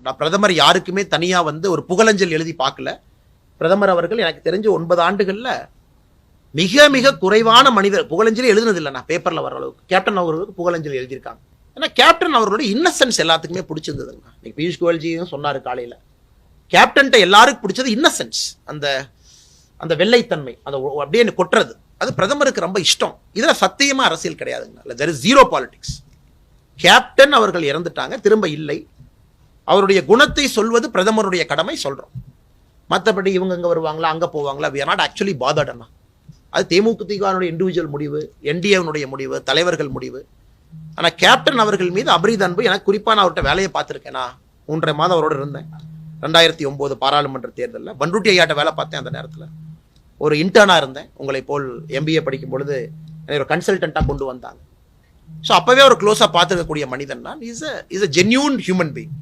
நான் பிரதமர் யாருக்குமே தனியா வந்து ஒரு புகழஞ்சல் எழுதி பார்க்கல. பிரதமர் அவர்கள் எனக்கு தெரிஞ்ச 9 ஆண்டுகள்ல மிக மிக குறைவான மனிதர் புகழஞ்சலி எழுதுனது இல்லை. நான் பேப்பர்ல வர அளவுக்கு கேப்டன் அவர்களுக்கு புகழஞ்சலி எழுதியிருக்காங்க. ஏன்னா கேப்டன் அவர்களுடைய இன்னசென்ஸ் எல்லாத்துக்குமே பிடிச்சிருந்ததுங்க. இன்னைக்கு பியூஷ் கோயல்ஜியும் சொன்னாரு காலையில, கேப்டன்ட்ட எல்லாருக்கும் பிடிச்சது இன்னசென்ஸ், அந்த அந்த வெள்ளைத்தன்மை, அந்த அப்படியே கொட்டுறது. அது பிரதமருக்கு ரொம்ப இஷ்டம். இதுல சத்தியமா அரசியல் கிடையாதுங்க. there is zero politics. Captain அவர்கள் இறந்துட்டாங்க, திரும்ப இல்லை. அவருடைய குணத்தை சொல்வது பிரதமருடைய கடமை, சொல்றோம். மற்றபடி இவங்க அங்க வருவாங்களா அங்க போவாங்களா, we are not actually bothered அண்ணா. அது தேமுதிகனுடைய இண்டிவிஜுவல் முடிவு, என்டிஏனுடைய முடிவு, தலைவர்கள் முடிவு. ஆனா கேப்டன் அவர்கள் மீது அபரித அன்பு. எனக்கு குறிப்பா நான் அவர்கிட்ட வேலையை பார்த்திருக்கேன். நான் 3.5 மாதம் அவரோட இருந்தேன். 2009 பாராளுமன்ற தேர்தலில் பண்ருட்டி ஐயாட்ட வேலை பார்த்தேன். அந்த நேரத்தில் ஒரு இன்டர்னா இருந்தேன். உங்களை போல் MBA படிக்கும் பொழுது என்னை ஒரு கன்சல்டண்டா கொண்டு வந்தாங்க. ஸோ அப்பவே ஒரு க்ளோஸா பார்த்துக்கக்கூடிய மனிதன் தான். Is a genuine human being.